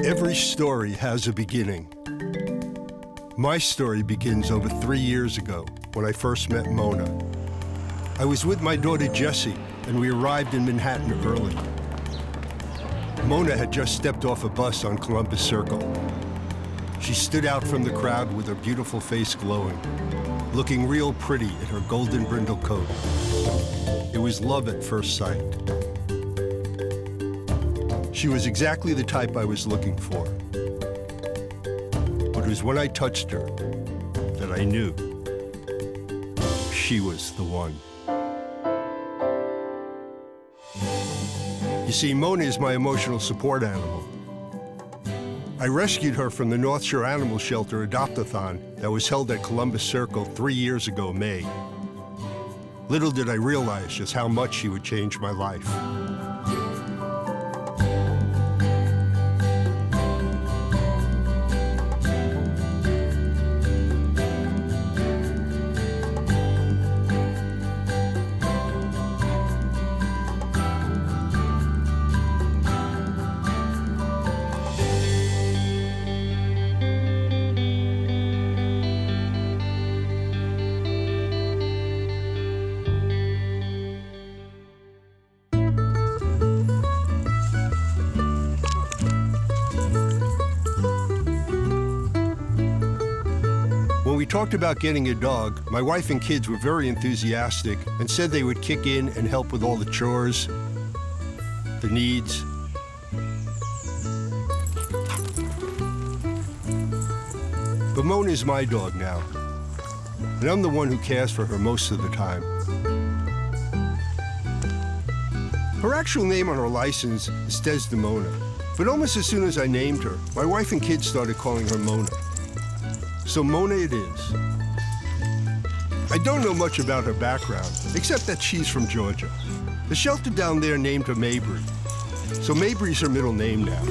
Every story has a beginning. My story begins over 3 years ago when I first met Mona. I was with my daughter Jessie, and we arrived in Manhattan early. Mona had just stepped off a bus on Columbus Circle. She stood out from the crowd with her beautiful face glowing, looking real pretty in her golden brindle coat. It was love at first sight. She was exactly the type I was looking for. But it was when I touched her that I knew she was the one. You see, Mona is my emotional support animal. I rescued her from the North Shore Animal Shelter Adopt-A-Thon that was held at Columbus Circle 3 years ago, May. Little did I realize just how much she would change my life. When we talked about getting a dog, my wife and kids were very enthusiastic and said they would kick in and help with all the chores, the needs. But Mona is my dog now, and I'm the one who cares for her most of the time. Her actual name on her license is Desdemona, but almost as soon as I named her, my wife and kids started calling her Mona. So Mona it is. I don't know much about her background, except that she's from Georgia. The shelter down there named her Mabry, so Mabry's her middle name now.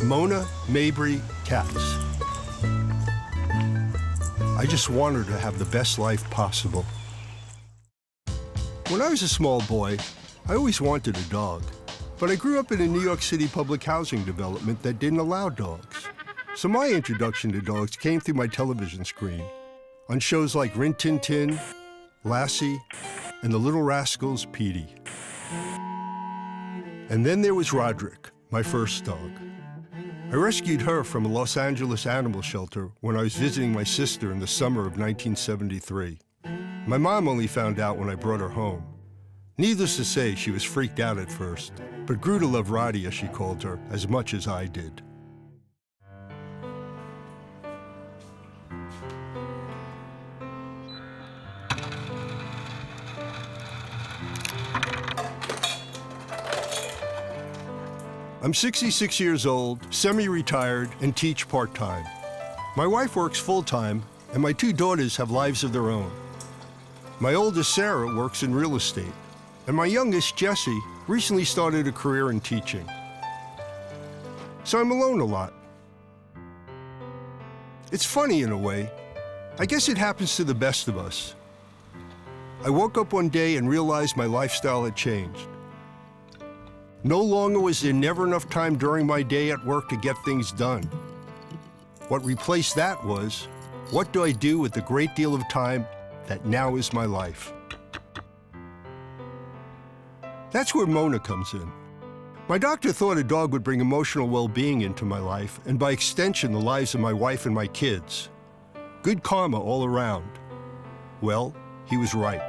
Mona Mabry Katz. I just want her to have the best life possible. When I was a small boy, I always wanted a dog, but I grew up in a New York City public housing development that didn't allow dogs. So my introduction to dogs came through my television screen, on shows like Rin Tin Tin, Lassie, and the Little Rascals' Petey. And then there was Roderick, my first dog. I rescued her from a Los Angeles animal shelter when I was visiting my sister in the summer of 1973. My mom only found out when I brought her home. Needless to say, she was freaked out at first, but grew to love Roddy, as she called her, as much as I did. I'm 66 years old, semi-retired, and teach part-time. My wife works full-time, and my 2 daughters have lives of their own. My oldest, Sarah, works in real estate, and my youngest, Jessie, recently started a career in teaching. So I'm alone a lot. It's funny in a way. I guess it happens to the best of us. I woke up one day and realized my lifestyle had changed. No longer was there never enough time during my day at work to get things done. What replaced that was, what do I do with the great deal of time that now is my life? That's where Mona comes in. My doctor thought a dog would bring emotional well-being into my life, and by extension, the lives of my wife and my kids. Good karma all around. Well, he was right.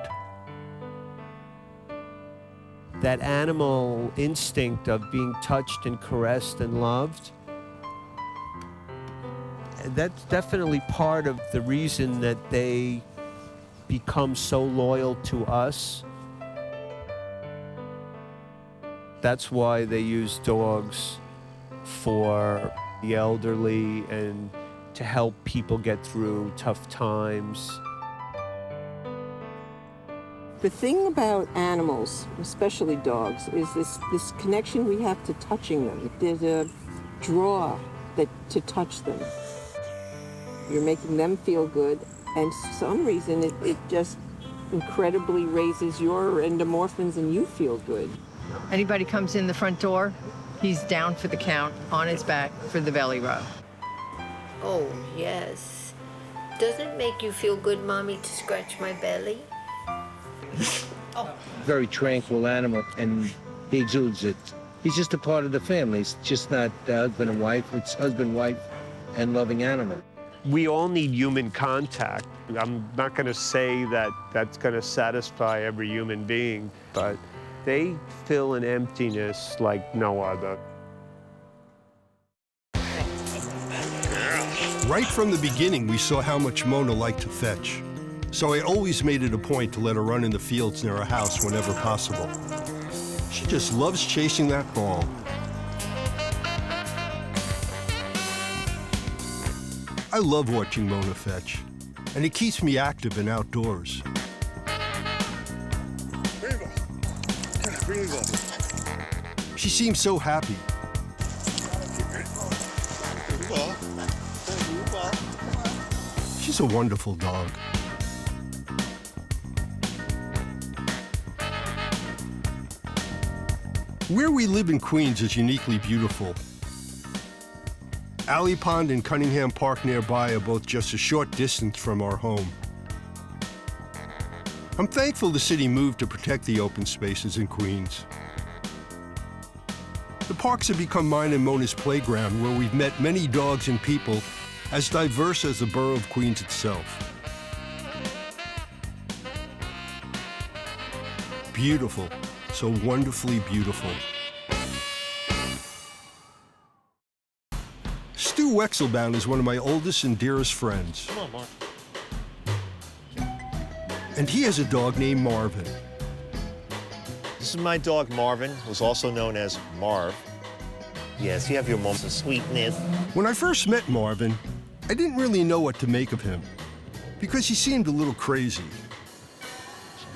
That animal instinct of being touched and caressed and loved, that's definitely part of the reason that they become so loyal to us. That's why they use dogs for the elderly and to help people get through tough times. The thing about animals, especially dogs, is this connection we have to touching them. There's a draw to touch them. You're making them feel good, and for some reason it just incredibly raises your endorphins and you feel good. Anybody comes in the front door, He's down for the count, on his back for the belly rub. Oh, yes. Does it make you feel good, Mommy, to scratch my belly? Very tranquil animal, and he exudes it. He's just a part of the family. It's just not husband and wife. It's husband, wife, and loving animal. We all need human contact. I'm not going to say that that's going to satisfy every human being, but they fill an emptiness like no other. Right from the beginning, we saw how much Mona liked to fetch. So I always made it a point to let her run in the fields near our house whenever possible. She just loves chasing that ball. I love watching Mona fetch, and it keeps me active and outdoors. She seems so happy. She's a wonderful dog. Where we live in Queens is uniquely beautiful. Alley Pond and Cunningham Park nearby are both just a short distance from our home. I'm thankful the city moved to protect the open spaces in Queens. The parks have become mine and Mona's playground, where we've met many dogs and people as diverse as the borough of Queens itself. Beautiful, so wonderfully beautiful. Stu Wexelbaum is one of my oldest and dearest friends. Come on, Mark. And he has a dog named Marvin. This is my dog, Marvin, who's also known as Marv. Yes, you have your moments of sweetness. When I first met Marvin, I didn't really know what to make of him because he seemed a little crazy.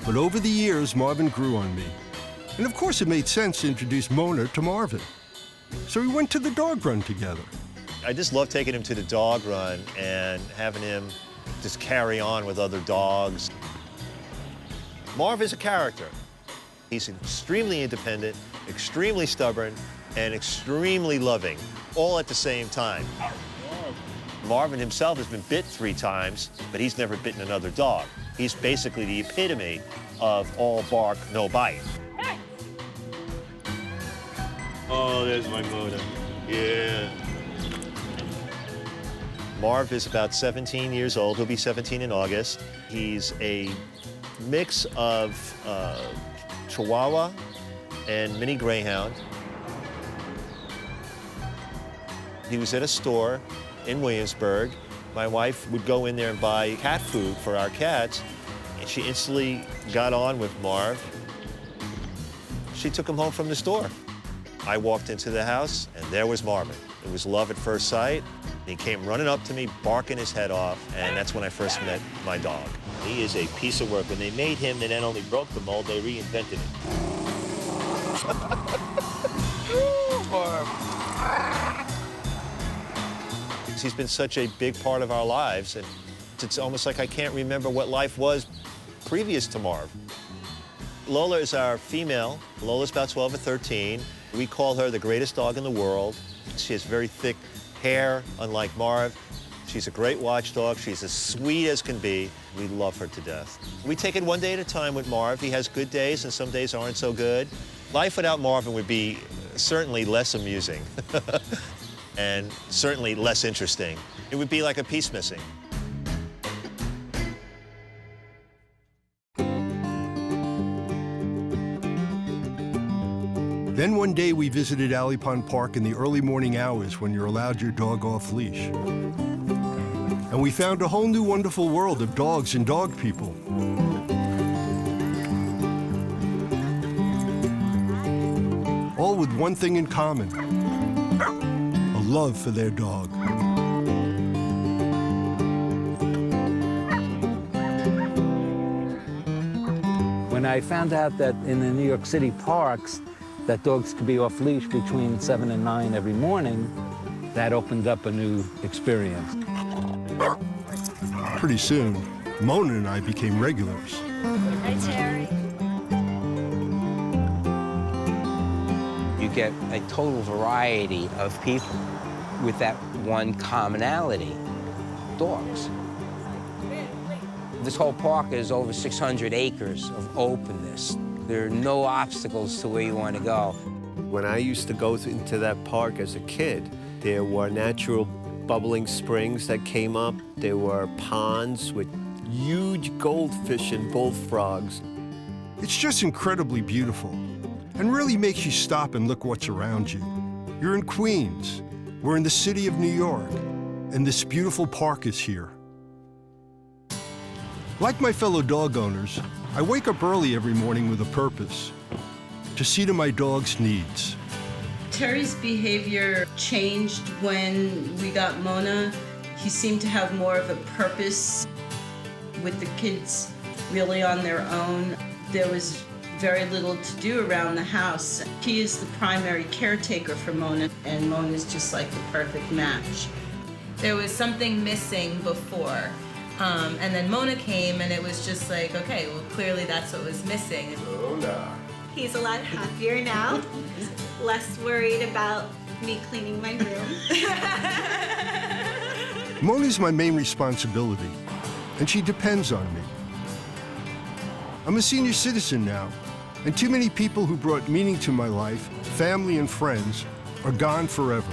But over the years, Marvin grew on me. And of course, it made sense to introduce Mona to Marvin. So we went to the dog run together. I just love taking him to the dog run and having him just carry on with other dogs. Marv is a character. He's extremely independent, extremely stubborn, and extremely loving, all at the same time. Marvin himself has been bit 3 times, but he's never bitten another dog. He's basically the epitome of all bark, no bite. Oh, there's my Mona. Yeah. Marv is about 17 years old. He'll be 17 in August. He's a mix of Chihuahua and mini Greyhound. He was at a store in Williamsburg. My wife would go in there and buy cat food for our cats, and she instantly got on with Marv. She took him home from the store. I walked into the house, and there was Marvin. It was love at first sight. He came running up to me, barking his head off, and that's when I first met my dog. He is a piece of work. When they made him, they not only broke the mold, they reinvented it. He's been such a big part of our lives, and it's almost like I can't remember what life was previous to Marv. Lola is our female. Lola's about 12 or 13. We call her the greatest dog in the world. She has very thick hair, unlike Marv. She's a great watchdog. She's as sweet as can be. We love her to death. We take it one day at a time with Marv. He has good days, and some days aren't so good. Life without Marvin would be certainly less amusing and certainly less interesting. It would be like a piece missing. Then one day we visited Alley Pond Park in the early morning hours when you're allowed your dog off leash. And we found a whole new wonderful world of dogs and dog people. All with one thing in common, a love for their dog. When I found out that in the New York City parks, that dogs could be off leash between 7 and 9 every morning, that opened up a new experience. Pretty soon, Mona and I became regulars. Hi, Terry. You get a total variety of people with that one commonality, dogs. This whole park is over 600 acres of openness. There are no obstacles to where you want to go. When I used to go into that park as a kid, there were natural bubbling springs that came up. There were ponds with huge goldfish and bullfrogs. It's just incredibly beautiful and really makes you stop and look what's around you. You're in Queens. We're in the city of New York, and this beautiful park is here. Like my fellow dog owners, I wake up early every morning with a purpose, to see to my dog's needs. Terry's behavior changed when we got Mona. He seemed to have more of a purpose with the kids really on their own. There was very little to do around the house. He is the primary caretaker for Mona, and Mona's just like the perfect match. There was something missing before. And then Mona came, and it was just like, okay, well, clearly that's what was missing. Mona. He's a lot happier now, less worried about me cleaning my room. Mona's my main responsibility, and she depends on me. I'm a senior citizen now, and too many people who brought meaning to my life, family and friends, are gone forever.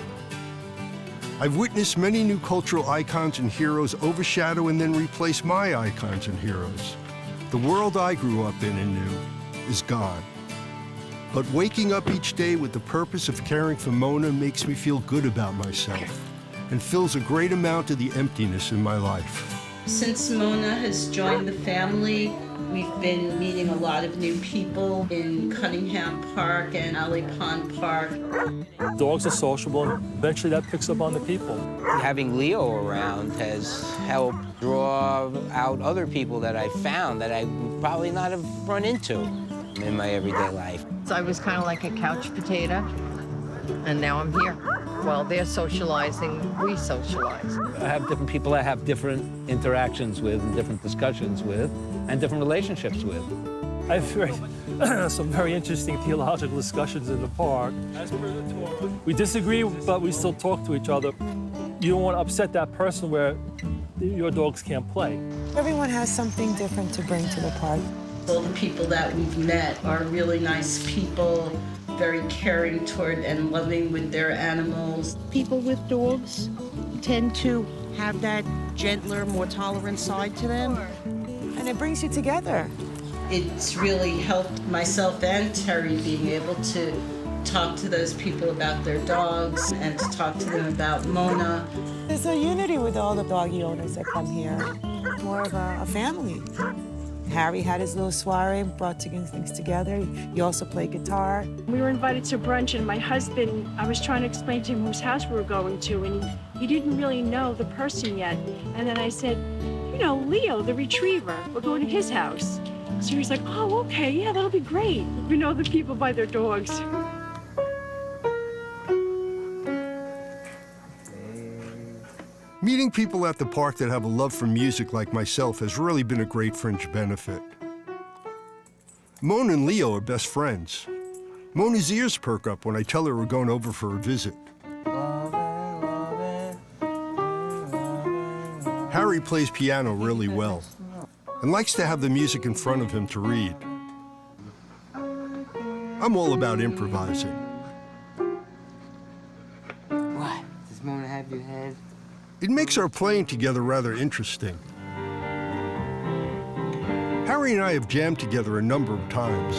I've witnessed many new cultural icons and heroes overshadow and then replace my icons and heroes. The world I grew up in and knew is gone. But waking up each day with the purpose of caring for Mona makes me feel good about myself and fills a great amount of the emptiness in my life. Since Mona has joined the family, we've been meeting a lot of new people in Cunningham Park and Alley Pond Park. Dogs are sociable, and eventually that picks up on the people. Having Leo around has helped draw out other people that I found that I would probably not have run into in my everyday life. So I was kind of like a couch potato, and now I'm here. While they're socializing, we socialize. I have different people I have different interactions with and different discussions with and different relationships with. I have some very interesting theological discussions in the park. As per the Torah. We disagree, but we still talk to each other. You don't want to upset that person where your dogs can't play. Everyone has something different to bring to the park. All the people that we've met are really nice people, very caring toward and loving with their animals. People with dogs tend to have that gentler, more tolerant side to them, and it brings you together. It's really helped myself and Terry being able to talk to those people about their dogs and to talk to them about Mona. There's a unity with all the doggy owners that come here, more of a family. Harry had his little soiree, brought things together. He also played guitar. We were invited to brunch, and my husband, I was trying to explain to him whose house we were going to, and he didn't really know the person yet. And then I said, you know, Leo, the retriever, we're going to his house. So he's like, oh, okay, yeah, that'll be great. We know the people by their dogs. Meeting people at the park that have a love for music like myself has really been a great fringe benefit. Mona and Leo are best friends. Mona's ears perk up when I tell her we're going over for a visit. Harry plays piano really well and likes to have the music in front of him to read. I'm all about improvising. What? Does Mona have your head? It makes our playing together rather interesting. Harry and I have jammed together a number of times.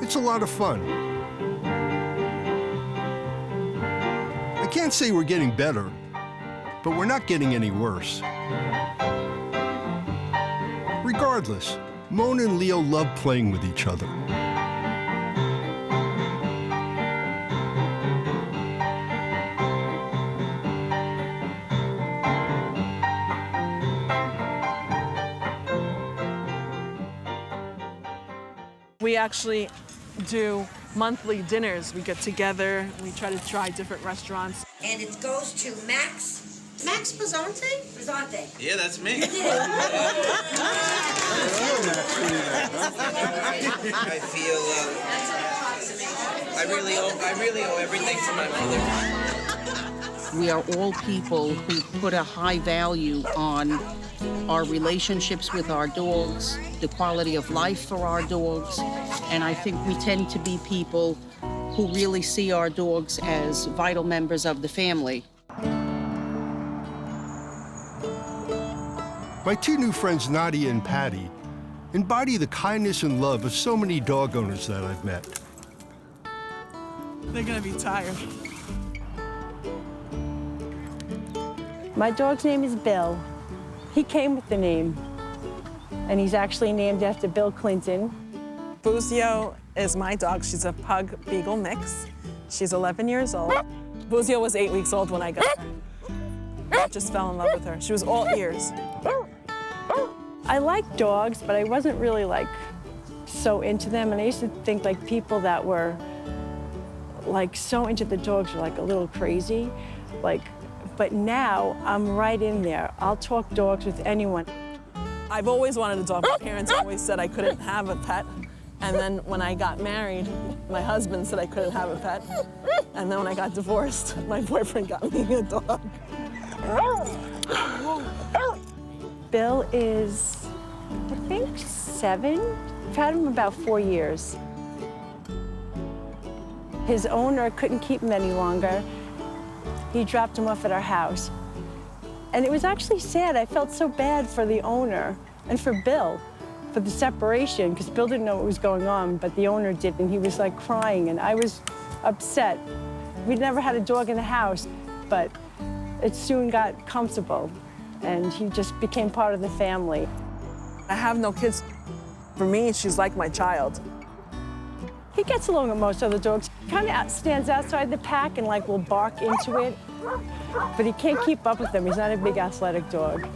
It's a lot of fun. I can't say we're getting better, but we're not getting any worse. Regardless, Mona and Leo love playing with each other. We actually do monthly dinners. We get together, we try to try different restaurants. And it goes to Max Pizzante? Pizzante. Yeah, that's me. I feel I really owe everything to my mother. We are all people who put a high value on our relationships with our dogs, the quality of life for our dogs, and I think we tend to be people who really see our dogs as vital members of the family. My two new friends, Nadia and Patty, embody the kindness and love of so many dog owners that I've met. They're gonna be tired. My dog's name is Bill. He came with the name, and he's actually named after Bill Clinton. Buzio is my dog. She's a pug beagle mix. She's 11 years old. Buzio was 8 weeks old when I got her. I just fell in love with her. She was all ears. I like dogs, but I wasn't really like so into them, and I used to think like people that were like so into the dogs were like a little crazy, like. But now I'm right in there. I'll talk dogs with anyone. I've always wanted a dog. My parents always said I couldn't have a pet. And then when I got married, my husband said I couldn't have a pet. And then when I got divorced, my boyfriend got me a dog. Bill is, I think, 7. I've had him about 4 years. His owner couldn't keep him any longer. He dropped him off at our house. And it was actually sad. I felt so bad for the owner and for Bill, for the separation, because Bill didn't know what was going on, but the owner did, and he was like crying, and I was upset. We'd never had a dog in the house, but it soon got comfortable, and he just became part of the family. I have no kids. For me, she's like my child. He gets along with most other dogs. Kind of stands outside the pack and like will bark into it, but he can't keep up with them. He's not a big athletic dog.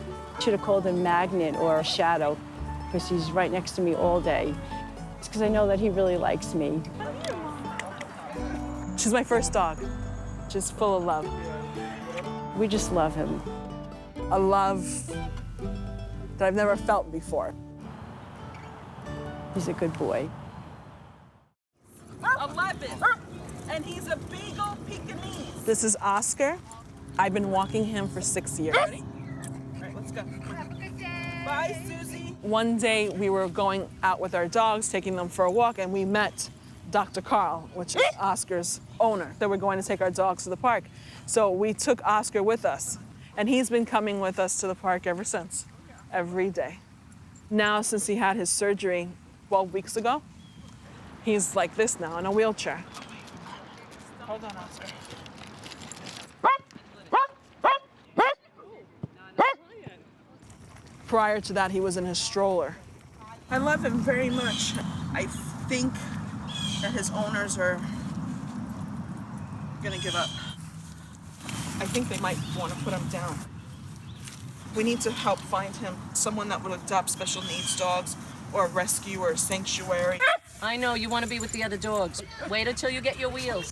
Should have called him Magnet or Shadow, because he's right next to me all day. It's because I know that he really likes me. She's my first dog. She's full of love. We just love him. A love that I've never felt before. He's a good boy. 11, and he's a beagle Pekingese. This is Oscar. I've been walking him for 6 years. Ready? All right, let's go. Have a good day. Bye, Susie. One day we were going out with our dogs, taking them for a walk, and we met Dr. Carl, which is Oscar's owner. They were going to take our dogs to the park. So we took Oscar with us, and he's been coming with us to the park ever since, every day. Now, since he had his surgery 12 weeks ago, he's like this now, in a wheelchair. Hold on, Oscar. Prior to that, he was in his stroller. I love him very much. I think that his owners are gonna give up. I think they might want to put him down. We need to help find him someone that would adopt special needs dogs, or a rescue, or a sanctuary. I know you want to be with the other dogs. Wait until you get your wheels.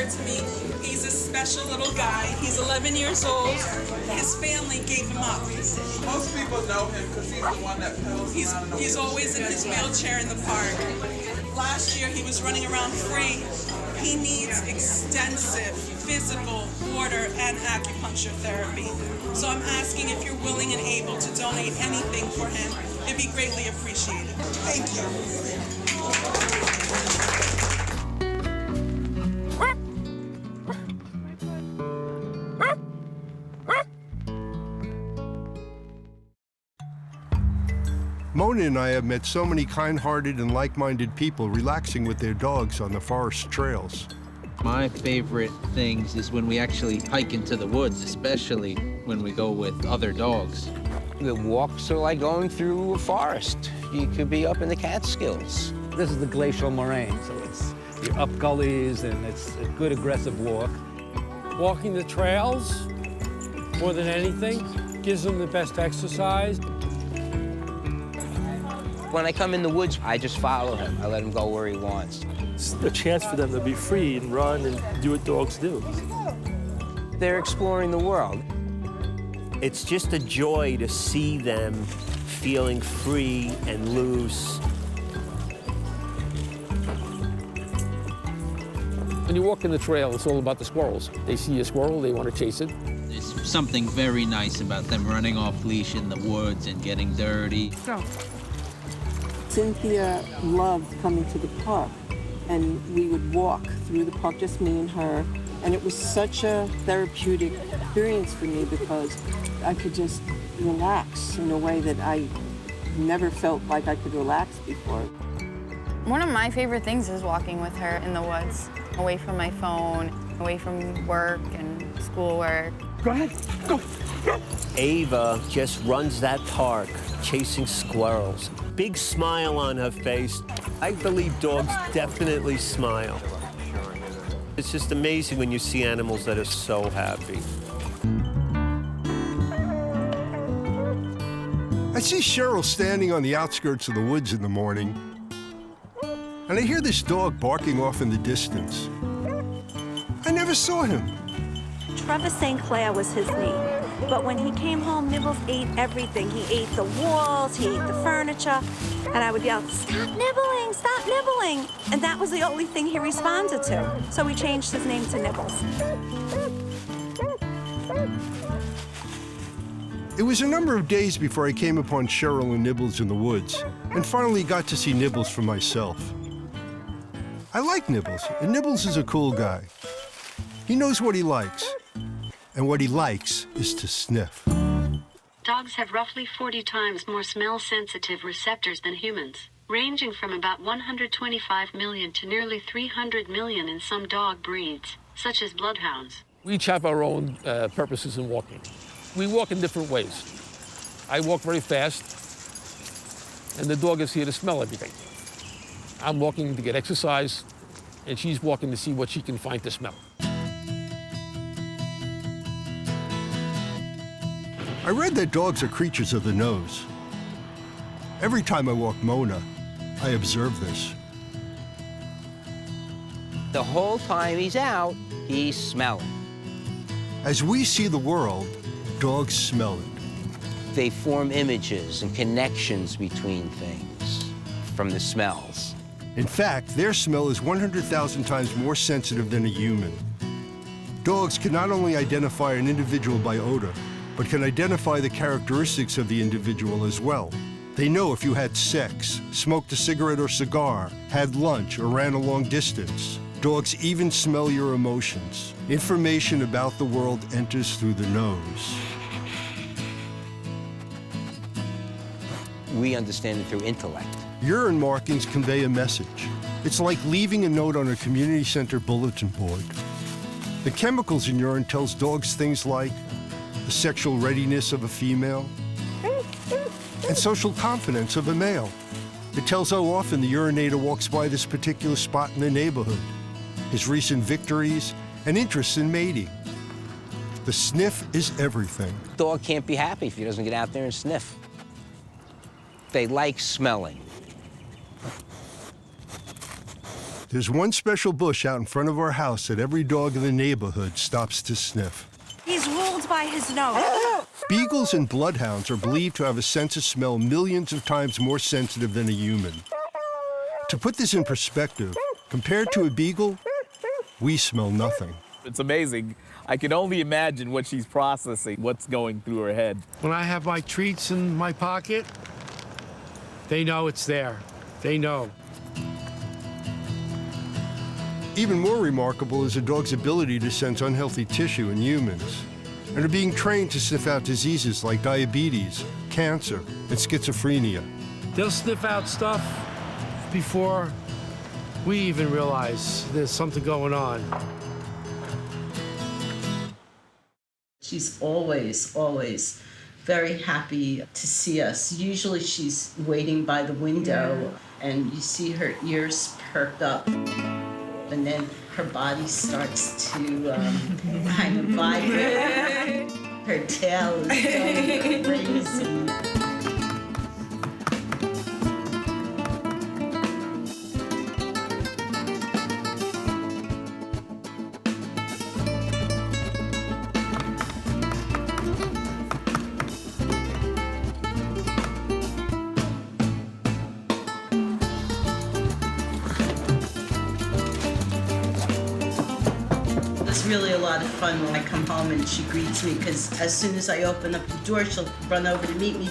To me, he's a special little guy. He's 11 years old. His family gave him up. Most people know him because he's the one that pedals. He's always in his wheelchair in the park. Last year, he was running around free. He needs extensive physical, water, and acupuncture therapy. So I'm asking if you're willing and able to donate anything for him. It'd be greatly appreciated. Thank you. Mona and I have met so many kind-hearted and like-minded people relaxing with their dogs on the forest trails. My favorite things is when we actually hike into the woods, especially when we go with other dogs. The walks are like going through a forest. You could be up in the Catskills. This is the glacial moraine, so you're up gullies, and it's a good aggressive walk. Walking the trails, more than anything, gives them the best exercise. When I come in the woods, I just follow him. I let him go where he wants. It's a chance for them to be free and run and do what dogs do. They're exploring the world. It's just a joy to see them feeling free and loose. When you walk in the trail, it's all about the squirrels. They see a squirrel, they want to chase it. There's something very nice about them running off leash in the woods and getting dirty. Go. Cynthia loved coming to the park, and we would walk through the park, just me and her, and it was such a therapeutic experience for me because I could just relax in a way that I never felt like I could relax before. One of my favorite things is walking with her in the woods, away from my phone, away from work and schoolwork. Go ahead, go. Ava just runs that park, chasing squirrels. Big smile on her face. I believe dogs definitely smile. It's just amazing when you see animals that are so happy. I see Cheryl standing on the outskirts of the woods in the morning, and I hear this dog barking off in the distance. I never saw him. Trevor St. Clair was his name. But when he came home, Nibbles ate everything. He ate the walls, he ate the furniture, and I would yell, "Stop nibbling, stop nibbling!" And that was the only thing he responded to. So we changed his name to Nibbles. It was a number of days before I came upon Cheryl and Nibbles in the woods, and finally got to see Nibbles for myself. I like Nibbles, and Nibbles is a cool guy. He knows what he likes, and what he likes is to sniff. Dogs have roughly 40 times more smell-sensitive receptors than humans, ranging from about 125 million to nearly 300 million in some dog breeds, such as bloodhounds. We each have our own purposes in walking. We walk in different ways. I walk very fast, and the dog is here to smell everything. I'm walking to get exercise, and she's walking to see what she can find to smell. I read that dogs are creatures of the nose. Every time I walk Mona, I observe this. The whole time he's out, he's smelling. As we see the world, dogs smell it. They form images and connections between things from the smells. In fact, their smell is 100,000 times more sensitive than a human. Dogs can not only identify an individual by odor, but can identify the characteristics of the individual as well. They know if you had sex, smoked a cigarette or cigar, had lunch, or ran a long distance. Dogs even smell your emotions. Information about the world enters through the nose. We understand it through intellect. Urine markings convey a message. It's like leaving a note on a community center bulletin board. The chemicals in urine tells dogs things like the sexual readiness of a female and social confidence of a male. It tells how often the urinator walks by this particular spot in the neighborhood, his recent victories, and interest in mating. The sniff is everything. Dog can't be happy if he doesn't get out there and sniff. They like smelling. There's one special bush out in front of our house that every dog in the neighborhood stops to sniff. He's ruled by his nose. Beagles and bloodhounds are believed to have a sense of smell millions of times more sensitive than a human. To put this in perspective, compared to a beagle, we smell nothing. It's amazing. I can only imagine what she's processing, what's going through her head. When I have my treats in my pocket, they know it's there. They know. Even more remarkable is a dog's ability to sense unhealthy tissue in humans, and are being trained to sniff out diseases like diabetes, cancer, and schizophrenia. They'll sniff out stuff before we even realize there's something going on. She's always very happy to see us. Usually she's waiting by the window and you see her ears perked up and then her body starts to kind of vibrate. Her tail is going crazy. Really a lot of fun when I come home and she greets me, because as soon as I open up the door, she'll run over to meet me.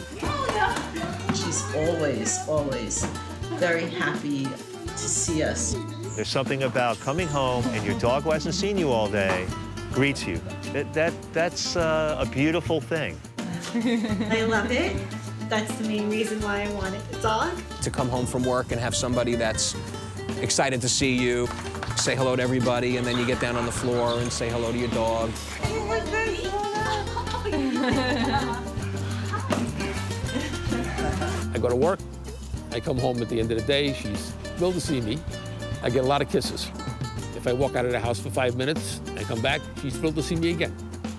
She's always very happy to see us. There's something about coming home and your dog who hasn't seen you all day greets you. That's a beautiful thing. I love it. That's the main reason why I wanted the dog. To come home from work and have somebody that's excited to see you, say hello to everybody, and then you get down on the floor and say hello to your dog. I go to work, I come home at the end of the day, she's thrilled to see me. I get a lot of kisses. If I walk out of the house for 5 minutes, I come back, she's thrilled to see me again.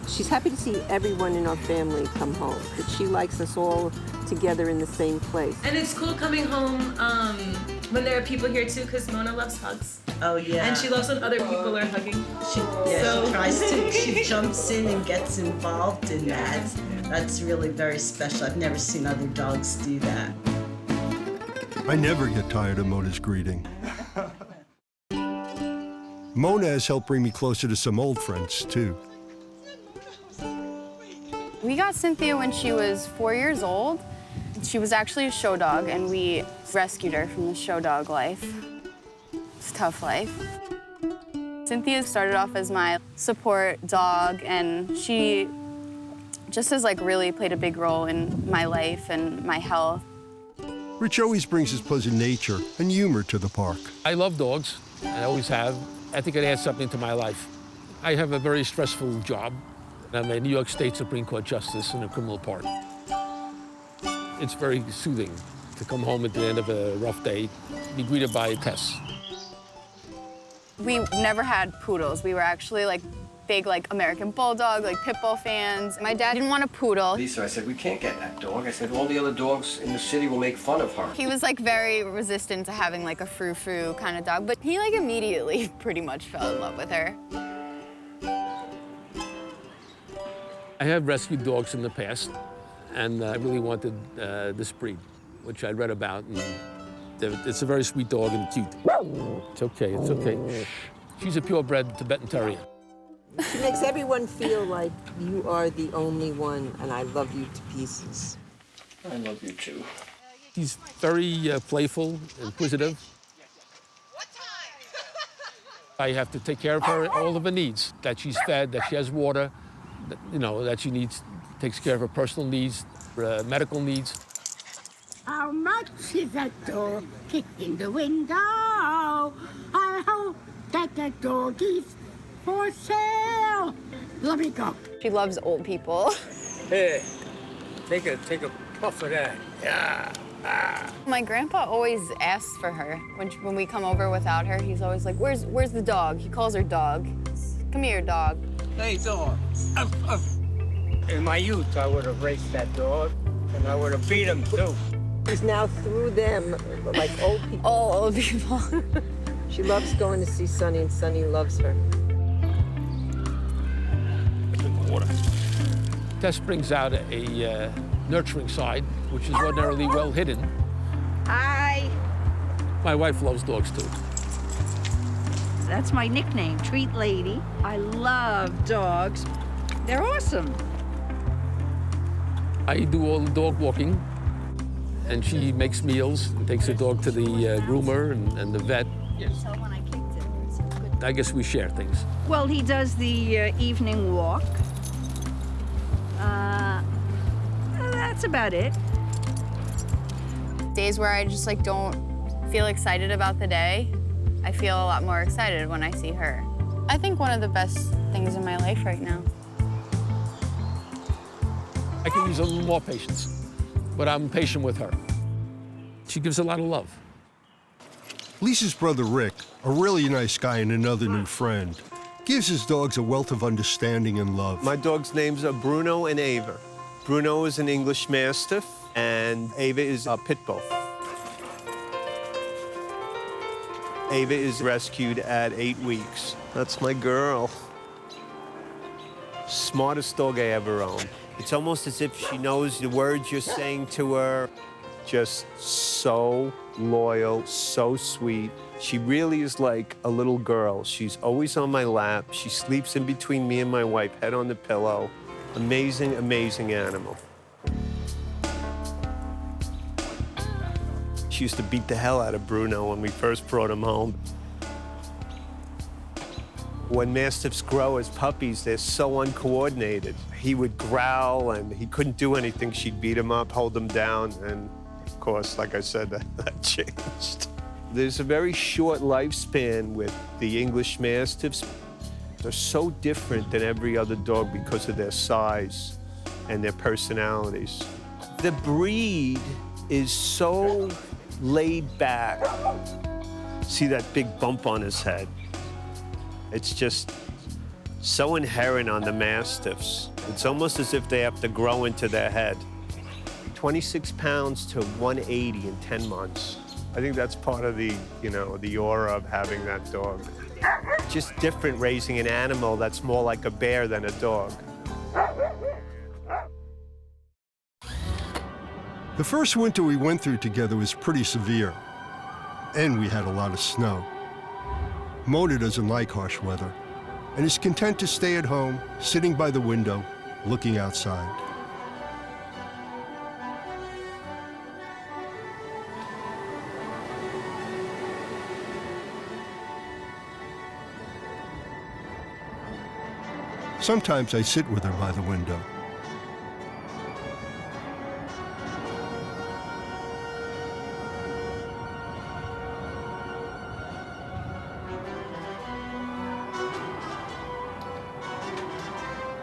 She's happy to see everyone in our family come home, that she likes us all together in the same place. And it's cool coming home when there are people here too, because Mona loves hugs. Oh yeah. And she loves when other people are hugging. She jumps in and gets involved in that. That's really very special. I've never seen other dogs do that. I never get tired of Mona's greeting. Mona has helped bring me closer to some old friends, too. We got Cynthia when she was 4 years old. She was actually a show dog, and we rescued her from the show dog life. It's a tough life. Cynthia started off as my support dog, and she just has really played a big role in my life and my health. Rich always brings his pleasant nature and humor to the park. I love dogs, I always have. I think it adds something to my life. I have a very stressful job. I'm a New York State Supreme Court Justice in a criminal part. It's very soothing to come home at the end of a rough day, be greeted by Tess. We never had poodles. We were actually big American Bulldog, Pit Bull fans. My dad didn't want a poodle. Lisa, I said, we can't get that dog. I said, all the other dogs in the city will make fun of her. He was very resistant to having a frou-frou kind of dog, but he immediately pretty much fell in love with her. I have rescued dogs in the past, and I really wanted this breed, which I read about, and it's a very sweet dog and cute. It's okay, it's okay. She's a purebred Tibetan Terrier. She makes everyone feel like you are the only one, and I love you to pieces. I love you too. She's very playful, inquisitive. I have to take care of her, all of her needs, that she's fed, that she has water, that she takes care of her personal needs, medical needs. How much is that door kicked in the window? I hope that that dog is for sale. Let me go. She loves old people. Hey, take a puff of that. Yeah. My grandpa always asks for her. When we come over without her, he's always like, where's the dog? He calls her dog. Come here, dog. Hey, dog. In my youth, I would have raced that dog, and I would have beat him, too. She's now through them, old people. All old people. She loves going to see Sonny, and Sonny loves her. Water. Tess brings out a nurturing side, which is ordinarily well hidden. Hi. My wife loves dogs, too. That's my nickname, Treat Lady. I love dogs. They're awesome. I do all the dog walking, and she makes meals and takes the dog to the groomer and the vet. So when I kicked it, I guess we share things. well, he does the evening walk. That's about it. Days where I just like don't feel excited about the day, I feel a lot more excited when I see her. I think one of the best things in my life right now. I could use a little more patience, but I'm patient with her. She gives a lot of love. Lisa's brother Rick, a really nice guy and another new friend, gives his dogs a wealth of understanding and love. My dogs' names are Bruno and Ava. Bruno is an English Mastiff, and Ava is a Pit Bull. Ava is rescued at 8 weeks. That's my girl. Smartest dog I ever owned. It's almost as if she knows the words you're saying to her. Just so loyal, so sweet. She really is like a little girl. She's always on my lap. She sleeps in between me and my wife, head on the pillow. Amazing, amazing animal. She used to beat the hell out of Bruno when we first brought him home. When Mastiffs grow as puppies, they're so uncoordinated. He would growl and he couldn't do anything. She'd beat him up, hold him down, and of course, like I said, that changed. There's a very short lifespan with the English Mastiffs. They're so different than every other dog because of their size and their personalities. The breed is so laid back. See that big bump on his head? It's just so inherent on the Mastiffs. It's almost as if they have to grow into their head. 26 pounds to 180 in 10 months. I think that's part of the, the aura of having that dog. Just different raising an animal that's more like a bear than a dog. The first winter we went through together was pretty severe, and we had a lot of snow. Mona doesn't like harsh weather and is content to stay at home, sitting by the window, looking outside. Sometimes I sit with her by the window.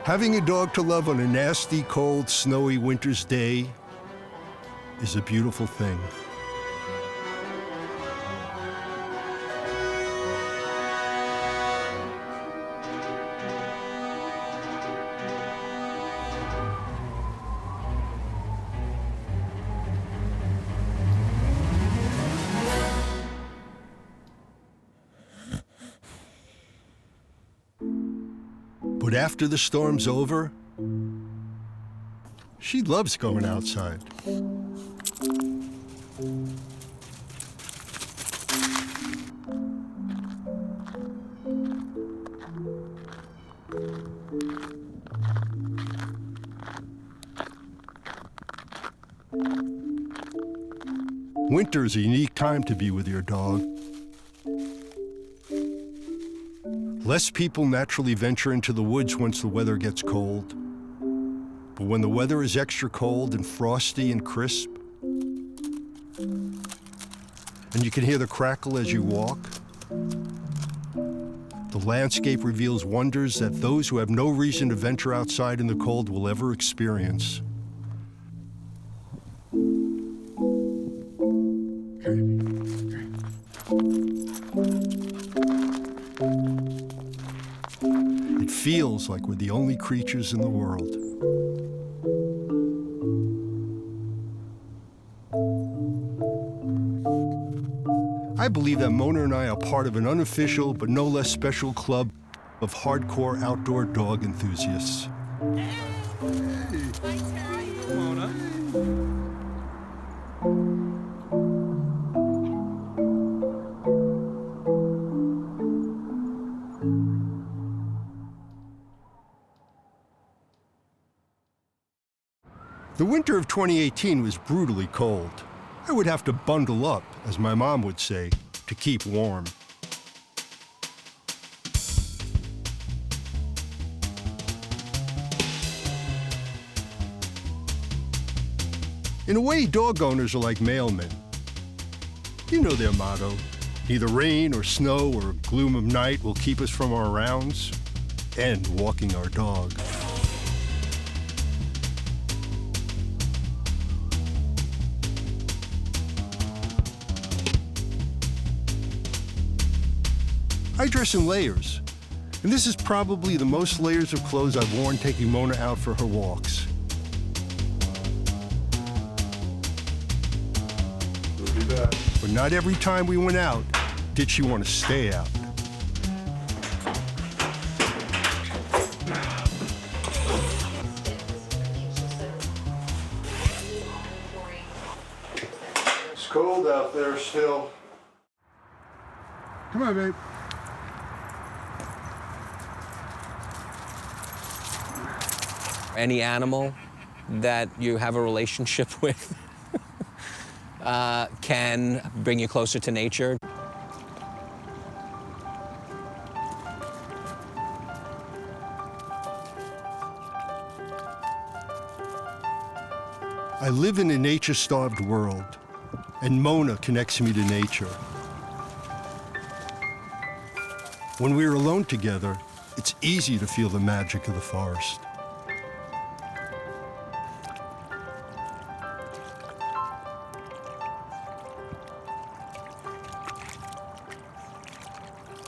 Having a dog to love on a nasty, cold, snowy winter's day is a beautiful thing. But after the storm's over, she loves going outside. Winter is a unique time to be with your dog. Less people naturally venture into the woods once the weather gets cold. But when the weather is extra cold and frosty and crisp, and you can hear the crackle as you walk, the landscape reveals wonders that those who have no reason to venture outside in the cold will ever experience. It feels like we're the only creatures in the world. I believe that Mona and I are part of an unofficial but no less special club of hardcore outdoor dog enthusiasts. The winter of 2018 was brutally cold. I would have to bundle up, as my mom would say, to keep warm. In a way, dog owners are like mailmen. You know their motto. Neither rain or snow or gloom of night will keep us from our rounds and walking our dog. I dress in layers, and this is probably the most layers of clothes I've worn taking Mona out for her walks. But not every time we went out did she want to stay out. It's cold out there still. Come on, babe. Any animal that you have a relationship with can bring you closer to nature. I live in a nature-starved world, and Mona connects me to nature. When we're alone together, it's easy to feel the magic of the forest.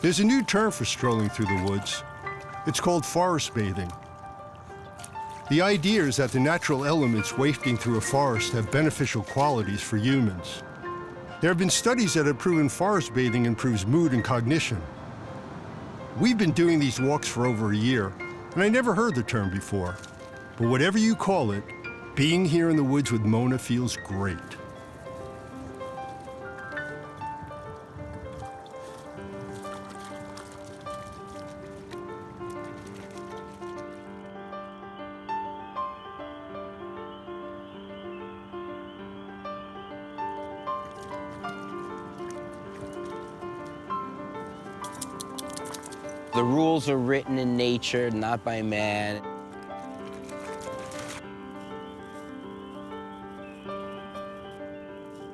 There's a new term for strolling through the woods. It's called forest bathing. The idea is that the natural elements wafting through a forest have beneficial qualities for humans. There have been studies that have proven forest bathing improves mood and cognition. We've been doing these walks for over a year, and I never heard the term before. But whatever you call it, being here in the woods with Mona feels great. The rules are written in nature, not by man.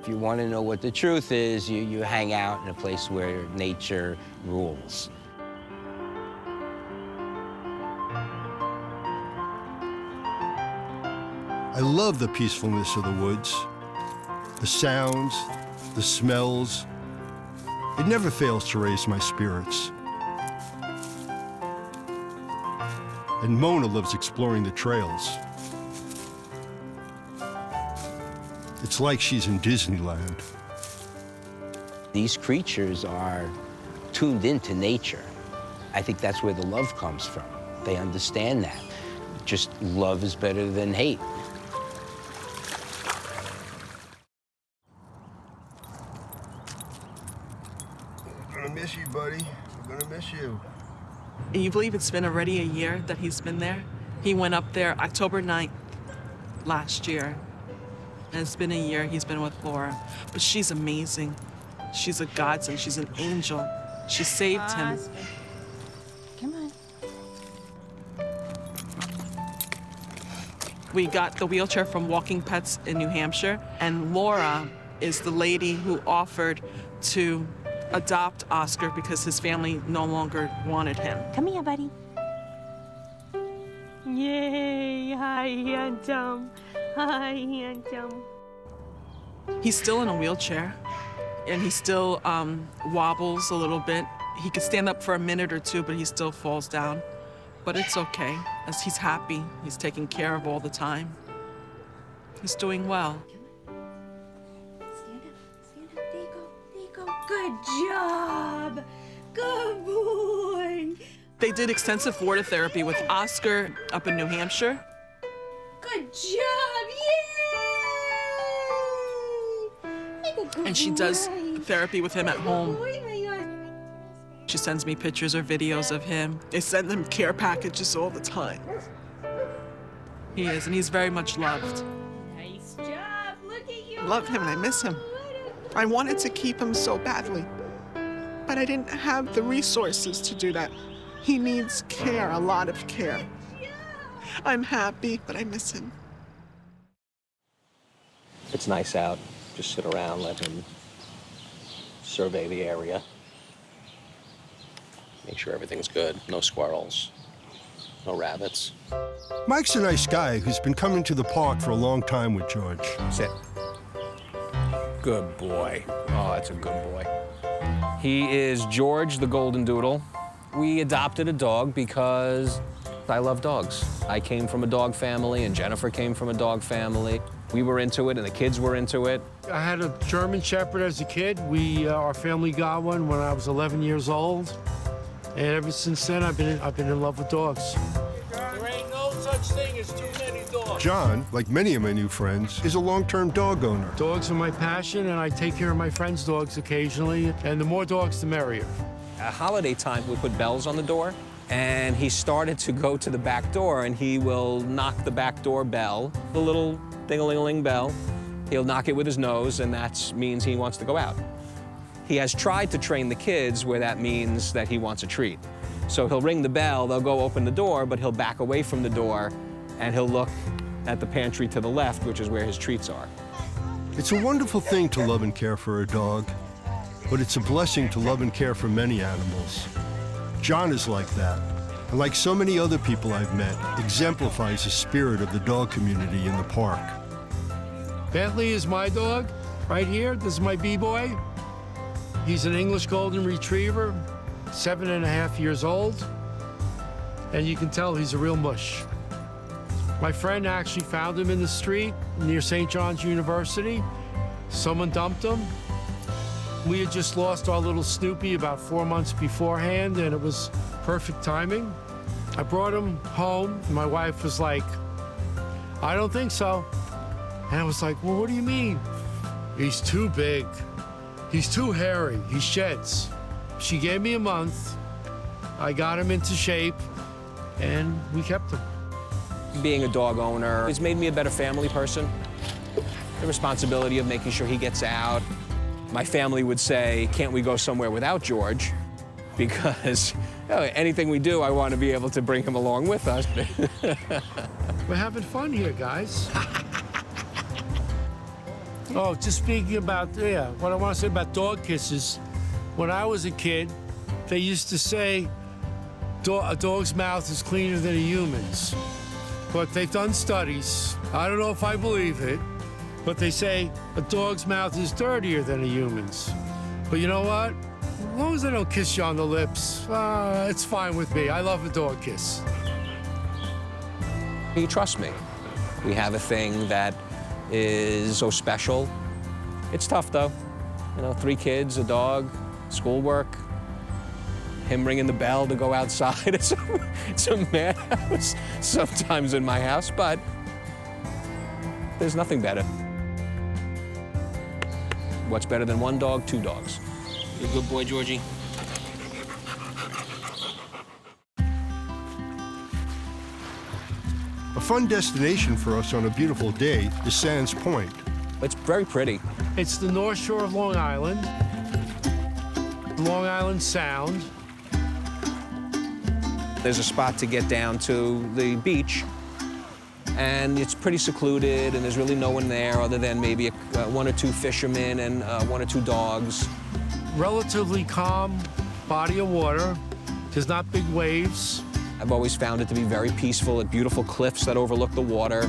If you want to know what the truth is, you hang out in a place where nature rules. I love the peacefulness of the woods, the sounds, the smells. It never fails to raise my spirits. And Mona loves exploring the trails. It's like she's in Disneyland. These creatures are tuned into nature. I think that's where the love comes from. They understand that. Just love is better than hate. I'm gonna miss you, buddy. I'm gonna miss you. You believe it's been already a year that he's been there? He went up there October 9th last year. And it's been a year he's been with Laura. But she's amazing. She's a godsend. She's an angel. She saved him. Come on. We got the wheelchair from Walking Pets in New Hampshire, and Laura is the lady who offered to adopt Oscar because his family no longer wanted him. Come here, buddy. Yay! Hi, handsome. Hi, handsome. He's still in a wheelchair, and he still wobbles a little bit. He could stand up for a minute or two, but he still falls down. But it's okay, as he's happy. He's taken care of all the time. He's doing well. Good job. Good boy. They did extensive water therapy with Oscar up in New Hampshire. Good job. Yay! And she does therapy with him at home. She sends me pictures or videos of him. They send him care packages all the time. He is, and he's very much loved. Nice job. Look at you. I love him and I miss him. I wanted to keep him so badly, but I didn't have the resources to do that. He needs care, a lot of care. I'm happy, but I miss him. It's nice out. Just sit around, let him survey the area, make sure everything's good, no squirrels, no rabbits. Mike's a nice guy who's been coming to the park for a long time with George. Sit. Good boy. Oh, that's a good boy. He is George the Golden Doodle. We adopted a dog because I love dogs. I came from a dog family, and Jennifer came from a dog family. We were into it, and the kids were into it. I had a German Shepherd as a kid. Our family got one when I was 11 years old, and ever since then, I've been in love with dogs. There ain't no such thing as too many dogs. John, like many of my new friends, is a long-term dog owner. Dogs are my passion, and I take care of my friends' dogs occasionally, and the more dogs, the merrier. At holiday time, we put bells on the door, and he started to go to the back door, and he will knock the back door bell, the little ding-a-ling-a-ling bell. He'll knock it with his nose, and that means he wants to go out. He has tried to train the kids where that means that he wants a treat. So he'll ring the bell, they'll go open the door, but he'll back away from the door, and he'll look at the pantry to the left, which is where his treats are. It's a wonderful thing to love and care for a dog, but it's a blessing to love and care for many animals. John is like that, and like so many other people I've met, exemplifies the spirit of the dog community in the park. Bentley is my dog, right here. This is my B-boy. He's an English Golden Retriever, 7.5 years old, and you can tell he's a real mush. My friend actually found him in the street near St. John's University. Someone dumped him. We had just lost our little Snoopy about 4 months beforehand, and it was perfect timing. I brought him home, and my wife was like, I don't think so. And I was like, well, what do you mean? He's too big. He's too hairy. He sheds. She gave me a month. I got him into shape, and we kept him. Being a dog owner has made me a better family person. The responsibility of making sure he gets out. My family would say, can't we go somewhere without George? Because anything we do, I want to be able to bring him along with us. We're having fun here, guys. Oh, just speaking about, what I want to say about dog kisses. When I was a kid, they used to say a dog's mouth is cleaner than a human's. But they've done studies. I don't know if I believe it, but they say a dog's mouth is dirtier than a human's. But you know what? As long as they don't kiss you on the lips, it's fine with me. I love a dog kiss. He trusts me. We have a thing that is so special. It's tough, though. 3 kids, a dog, schoolwork, him ringing the bell to go outside. It's a madhouse sometimes in my house, but there's nothing better. What's better than 1 dog? 2 dogs. You're a good boy, Georgie. A fun destination for us on a beautiful day is Sands Point. It's very pretty. It's the North Shore of Long Island, Long Island Sound. There's a spot to get down to the beach, and it's pretty secluded, and there's really no one there other than maybe 1 or 2 fishermen and 1 or 2 dogs. Relatively calm body of water. There's not big waves. I've always found it to be very peaceful, at beautiful cliffs that overlook the water.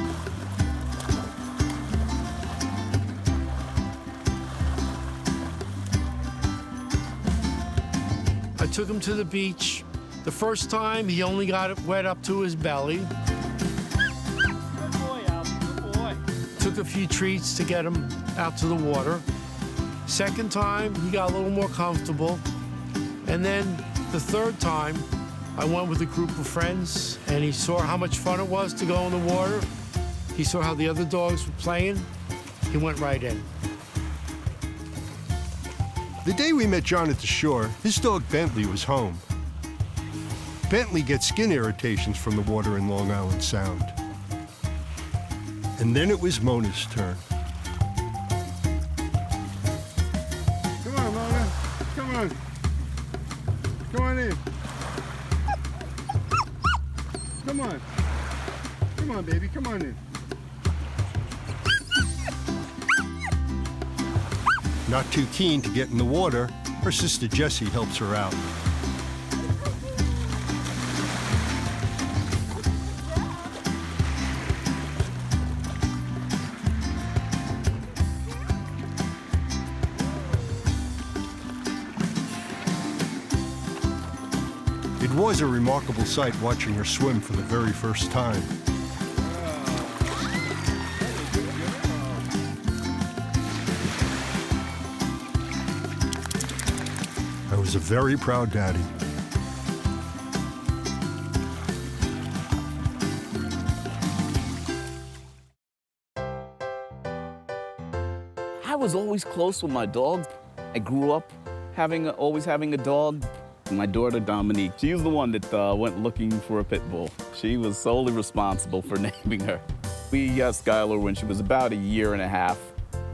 I took him to the beach. The first time, he only got it wet up to his belly. Good boy, Alfie, good boy. Took a few treats to get him out to the water. Second time, he got a little more comfortable. And then the third time, I went with a group of friends, and he saw how much fun it was to go in the water. He saw how the other dogs were playing. He went right in. The day we met John at the shore, his dog Bentley was home. Bentley gets skin irritations from the water in Long Island Sound. And then it was Mona's turn. Come on, Mona. Come on. Come on in. Come on. Come on, baby. Come on in. Not too keen to get in the water, her sister Jessie helps her out. It was a remarkable sight watching her swim for the very first time. I was a very proud daddy. I was always close with my dog. I grew up always having a dog. My daughter Dominique, she was the one that went looking for a pit bull. She was solely responsible for naming her. We got Skylar when she was about 1.5 years.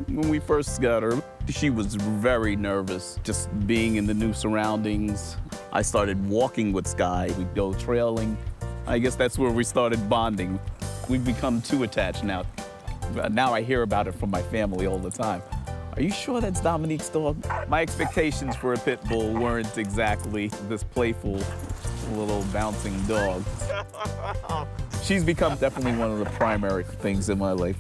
When we first got her, she was very nervous, just being in the new surroundings. I started walking with Sky. We'd go trailing. I guess that's where we started bonding. We've become too attached now. Now I hear about it from my family all the time. Are you sure that's Dominique's dog? My expectations for a pit bull weren't exactly this playful little bouncing dog. She's become definitely one of the primary things in my life.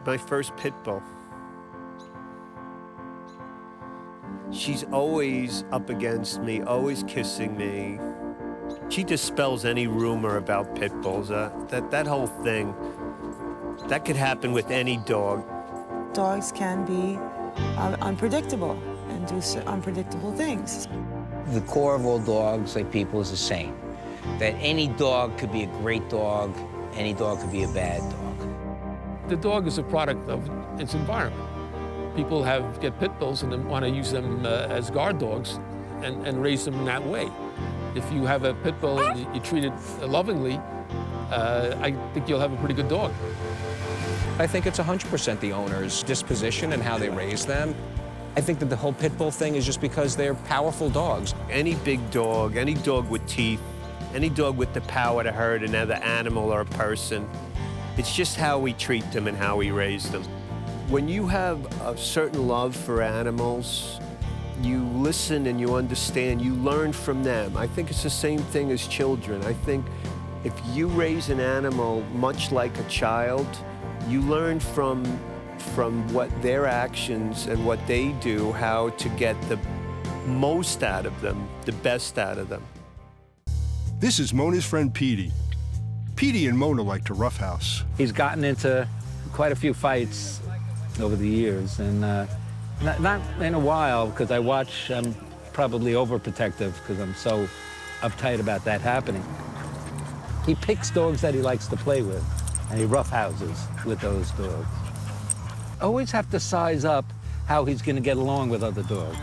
My first pit bull. She's always up against me, always kissing me. She dispels any rumor about pit bulls. That whole thing, that could happen with any dog. Dogs can be unpredictable and do unpredictable things. The core of all dogs, like people, is the same. That any dog could be a great dog, any dog could be a bad dog. The dog is a product of its environment. People get pit bulls and then want to use them as guard dogs and raise them in that way. If you have a pit bull and you treat it lovingly, I think you'll have a pretty good dog. I think it's 100% the owner's disposition and how they raise them. I think that the whole pit bull thing is just because they're powerful dogs. Any big dog, any dog with teeth, any dog with the power to hurt another animal or a person, it's just how we treat them and how we raise them. When you have a certain love for animals, you listen and you understand, you learn from them. I think it's the same thing as children. I think if you raise an animal much like a child, you learn from what their actions and what they do, how to get the most out of them, the best out of them. This is Mona's friend Petey. Petey and Mona like to roughhouse. He's gotten into quite a few fights over the years, and not in a while, because I watch, I'm probably overprotective because I'm so uptight about that happening. He picks dogs that he likes to play with, and he roughhouses with those dogs. Always have to size up how he's going to get along with other dogs.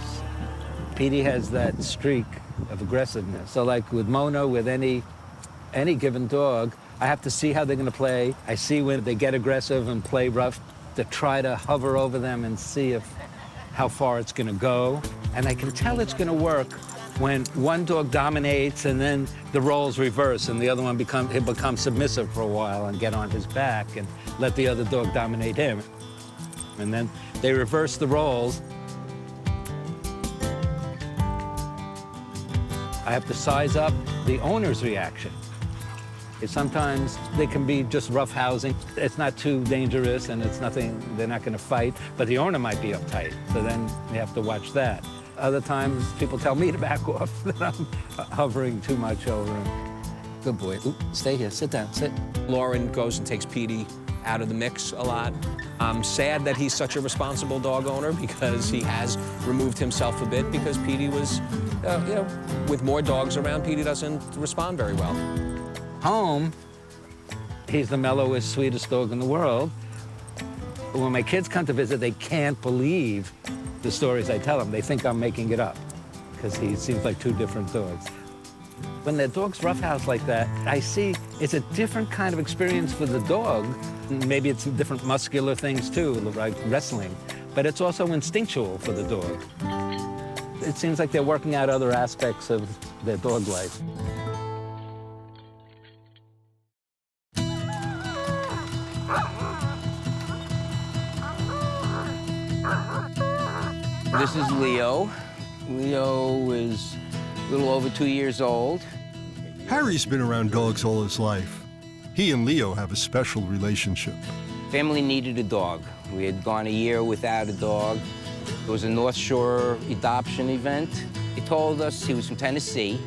Petey has that streak of aggressiveness. So like with Mona, with any given dog, I have to see how they're going to play. I see when they get aggressive and play rough, to try to hover over them and see how far it's going to go. And I can tell it's going to work when one dog dominates and then the roles reverse and the other one he'll become submissive for a while and get on his back and let the other dog dominate him. And then they reverse the roles. I have to size up the owner's reaction. Sometimes they can be just roughhousing. It's not too dangerous and it's nothing, they're not going to fight, but the owner might be uptight, so then you have to watch that. Other times, people tell me to back off, that I'm hovering too much over him. Good boy. Ooh, stay here, sit down, sit. Lauren goes and takes Petey out of the mix a lot. I'm sad that he's such a responsible dog owner because he has removed himself a bit because Petey was, with more dogs around, Petey doesn't respond very well. Home, he's the mellowest, sweetest dog in the world. When my kids come to visit, they can't believe the stories I tell them. They think I'm making it up because he seems like two different dogs. When the dog's roughhouse like that, I see it's a different kind of experience for the dog. Maybe it's different muscular things too, like wrestling, but it's also instinctual for the dog. It seems like they're working out other aspects of their dog life. This is Leo. Leo is a little over 2 years old. Harry's been around dogs all his life. He and Leo have a special relationship. Family needed a dog. We had gone a year without a dog. It was a North Shore adoption event. He told us he was from Tennessee.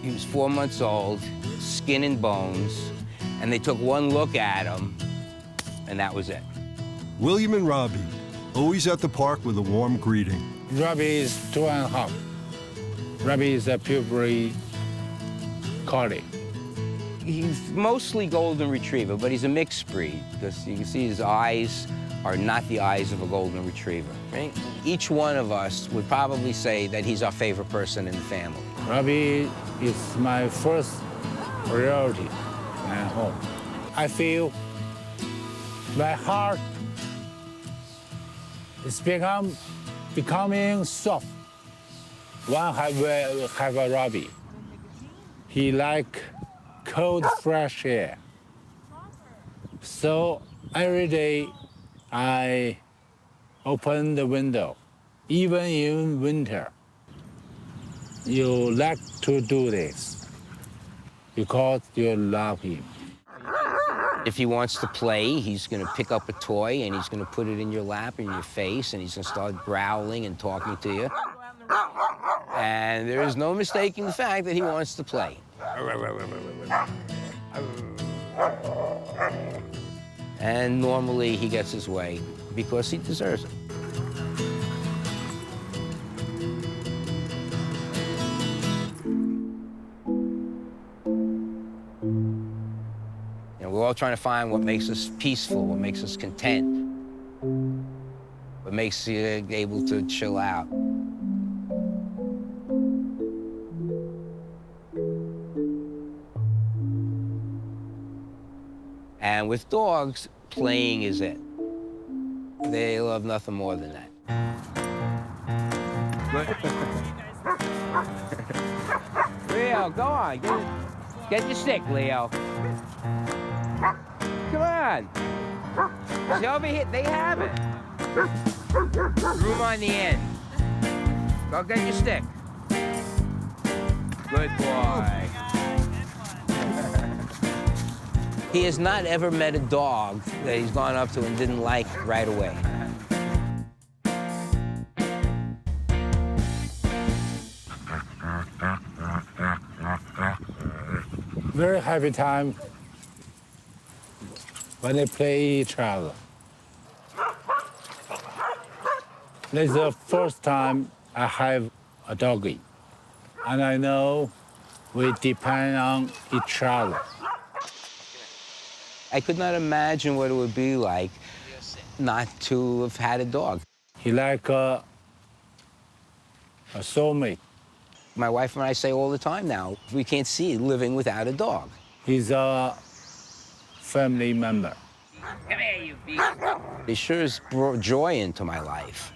He was 4 months old, skin and bones, and they took one look at him, and that was it. William and Robbie, always at the park with a warm greeting. Robbie is 2.5. Robbie is a purebred collie. He's mostly golden retriever, but he's a mixed breed because you can see his eyes are not the eyes of a golden retriever, right? Each one of us would probably say that he's our favorite person in the family. Robbie is my first priority at home. I feel my heart is becoming soft. One have a Robbie. He like cold, fresh air. So every day I open the window, even in winter. You like to do this because you love him. If he wants to play, he's going to pick up a toy and he's going to put it in your lap, in your face, and he's going to start growling and talking to you. And there is no mistaking the fact that he wants to play. And normally he gets his way because he deserves it. We're all trying to find what makes us peaceful, what makes us content, what makes you able to chill out. And with dogs, playing is it. They love nothing more than that. Leo, go on, get your stick, Leo. Come on. See over here, they have it. Room on the end. Go get your stick. Good boy. He has not ever met a dog that he's gone up to and didn't like right away. Very happy time when they play each other. This is the first time I have a doggy, and I know we depend on each other. I could not imagine what it would be like not to have had a dog. He like a soulmate. My wife and I say all the time now, we can't see living without a dog. He's a family member. Come here, you beast. It sure has brought joy into my life.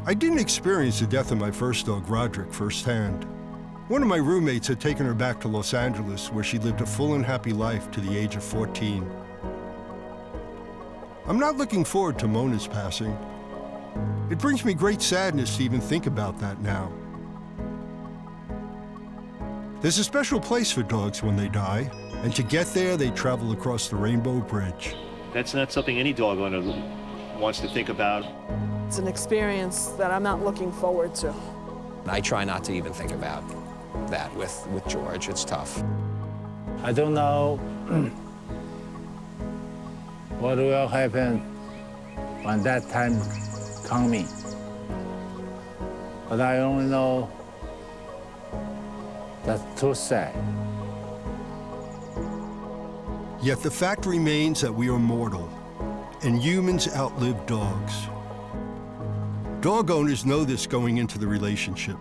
I didn't experience the death of my first dog, Roderick, firsthand. One of my roommates had taken her back to Los Angeles, where she lived a full and happy life to the age of 14. I'm not looking forward to Mona's passing. It brings me great sadness to even think about that now. There's a special place for dogs when they die, and to get there, they travel across the Rainbow Bridge. That's not something any dog owner wants to think about. It's an experience that I'm not looking forward to. I try not to even think about that with George. It's tough. I don't know what will happen when that time comes. But I only know that's too sad. Yet the fact remains that we are mortal, and humans outlive dogs. Dog owners know this going into the relationship.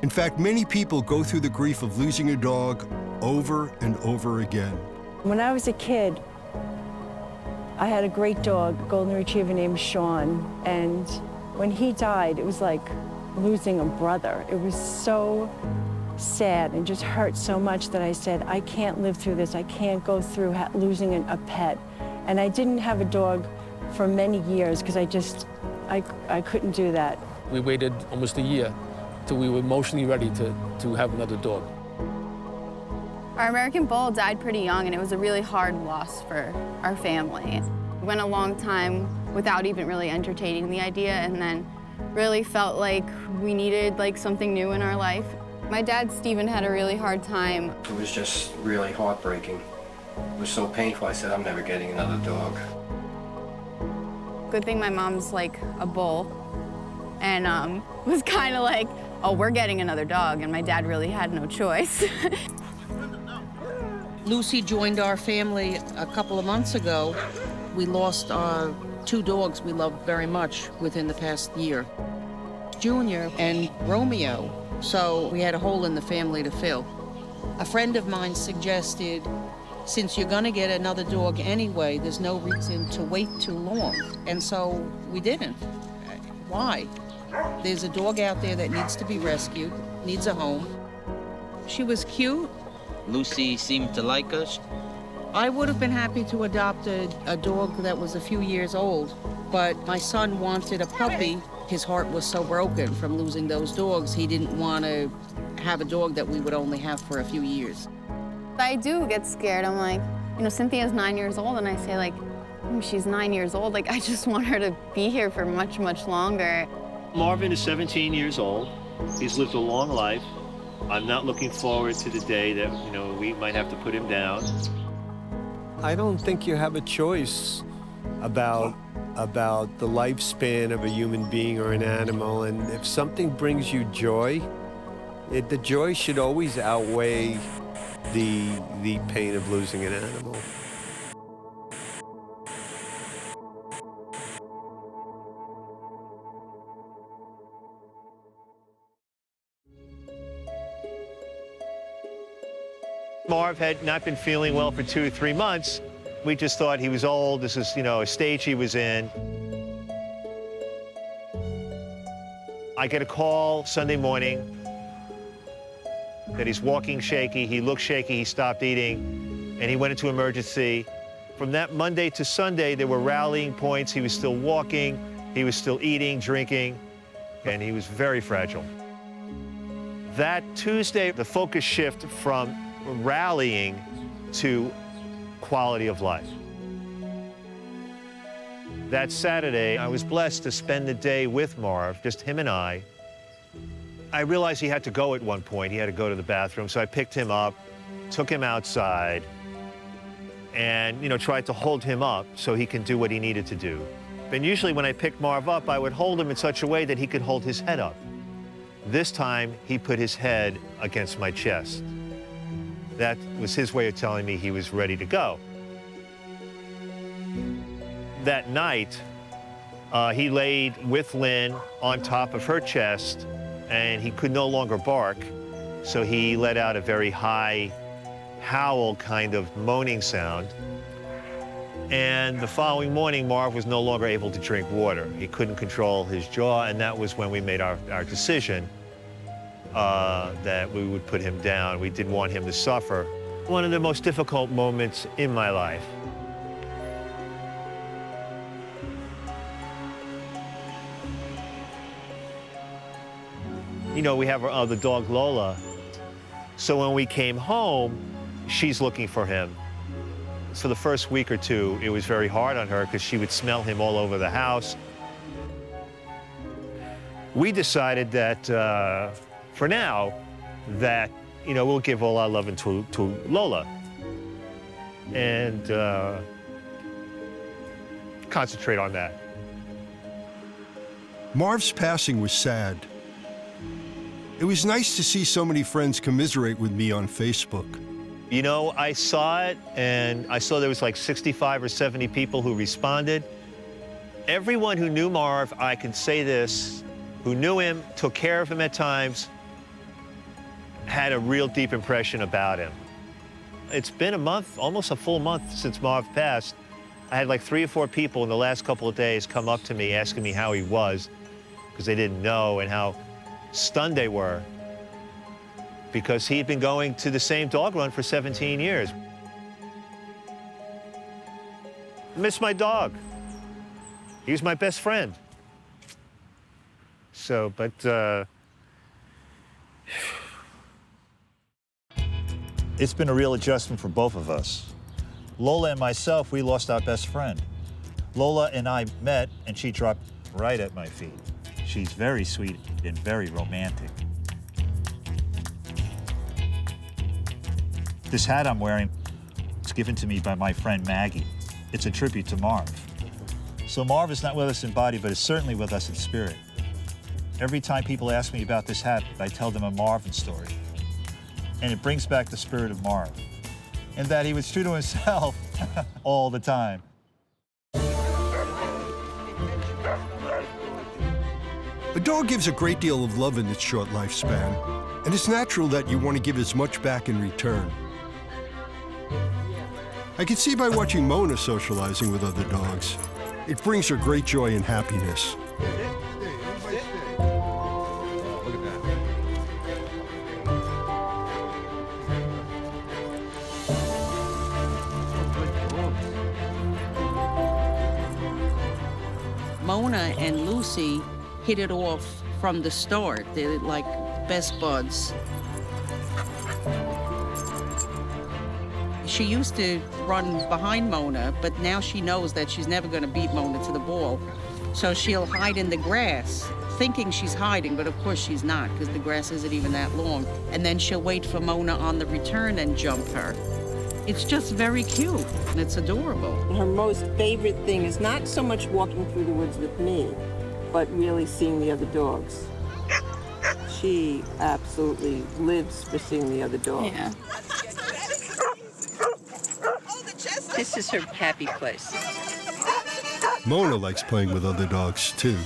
In fact, many people go through the grief of losing a dog over and over again. When I was a kid, I had a great dog, a golden retriever named Sean, and when he died, it was like losing a brother. It was so sad and just hurt so much that I said, I can't live through this. I can't go through losing a pet. And I didn't have a dog for many years because I couldn't do that. We waited almost a year till we were emotionally ready to have another dog. Our American Bull died pretty young, and it was a really hard loss for our family. We went a long time without even really entertaining the idea, and then really felt like we needed something new in our life. My dad, Stephen, had a really hard time. It was just really heartbreaking. It was so painful, I said, I'm never getting another dog. Good thing my mom's like a bull, and was kind of like, oh, we're getting another dog, and my dad really had no choice. Lucy joined our family a couple of months ago. We lost our 2 dogs we loved very much within the past year, Junior and Romeo. So we had a hole in the family to fill. A friend of mine suggested, since you're gonna get another dog anyway, there's no reason to wait too long. And so we didn't. Why? There's a dog out there that needs to be rescued, needs a home. She was cute. Lucy seemed to like us. I would have been happy to adopt a dog that was a few years old, but my son wanted a puppy. His heart was so broken from losing those dogs, he didn't want to have a dog that we would only have for a few years. I do get scared. I'm like, Cynthia's 9 years old, and I say she's 9 years old. I just want her to be here for much, much longer. Marvin is 17 years old. He's lived a long life. I'm not looking forward to the day that, we might have to put him down. I don't think you have a choice about the lifespan of a human being or an animal, and if something brings you joy, the joy should always outweigh the pain of losing an animal. Marv had not been feeling well for 2 or 3 months. We just thought he was old. This is, a stage he was in. I get a call Sunday morning that he's walking shaky, he looks shaky, he stopped eating, and he went into emergency. From that Monday to Sunday, there were rallying points. He was still walking, he was still eating, drinking, and he was very fragile. That Tuesday, the focus shifted from rallying to quality of life. That Saturday, I was blessed to spend the day with Marv, just him and I. I realized he had to go at one point. He had to go to the bathroom, so I picked him up, took him outside, and, tried to hold him up so he can do what he needed to do. And usually when I picked Marv up, I would hold him in such a way that he could hold his head up. This time, he put his head against my chest. That was his way of telling me he was ready to go. That night, he laid with Lynn on top of her chest, and he could no longer bark, so he let out a very high howl, kind of moaning sound. And the following morning, Marv was no longer able to drink water. He couldn't control his jaw, and that was when we made our decision that we would put him down. We didn't want him to suffer. One of the most difficult moments in my life. We have our other dog, Lola. So when we came home, she's looking for him. For the first week or two, it was very hard on her because she would smell him all over the house. We decided that, for now, that, we'll give all our loving to Lola and concentrate on that. Marv's passing was sad. It was nice to see so many friends commiserate with me on Facebook. I saw it, and I saw there was like 65 or 70 people who responded. Everyone who knew Marv, I can say this, who knew him, took care of him at times, had a real deep impression about him. It's been a month, almost a full month since Marv passed. I had like 3 or 4 people in the last couple of days come up to me asking me how he was, because they didn't know, and how stunned they were, because he'd been going to the same dog run for 17 years. I miss my dog. He was my best friend. So, but, It's been a real adjustment for both of us. Lola and myself, we lost our best friend. Lola and I met, and she dropped right at my feet. She's very sweet and very romantic. This hat I'm wearing, it's given to me by my friend Maggie. It's a tribute to Marv. So Marv is not with us in body, but is certainly with us in spirit. Every time people ask me about this hat, I tell them a Marvin story. And it brings back the spirit of Marv, and that he was true to himself all the time. A dog gives a great deal of love in its short lifespan, and it's natural that you want to give as much back in return. I can see by watching Mona socializing with other dogs. It brings her great joy and happiness. Look at that. Mona and Lucy hit it off from the start. They're like best buds. She used to run behind Mona, but now she knows that she's never going to beat Mona to the ball. So she'll hide in the grass, thinking she's hiding, but of course she's not, because the grass isn't even that long. And then she'll wait for Mona on the return and jump her. It's just very cute, and it's adorable. Her most favorite thing is not so much walking through the woods with me, but really seeing the other dogs. She absolutely lives for seeing the other dogs. Yeah. This is her happy place. Mona likes playing with other dogs, too.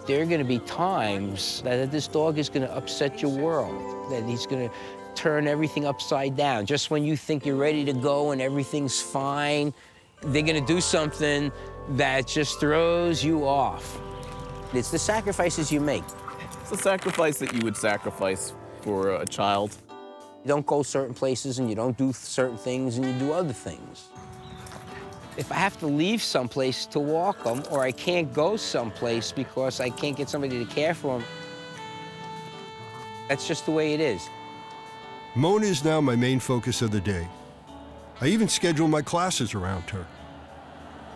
There are going to be times that this dog is going to upset your world, that he's going to turn everything upside down. Just when you think you're ready to go and everything's fine, they're going to do something that just throws you off. It's the sacrifices you make. It's a sacrifice that you would sacrifice for a child. You don't go certain places and you don't do certain things and you do other things. If I have to leave someplace to walk them, or I can't go someplace because I can't get somebody to care for them, that's just the way it is. Mona is now my main focus of the day. I even schedule my classes around her.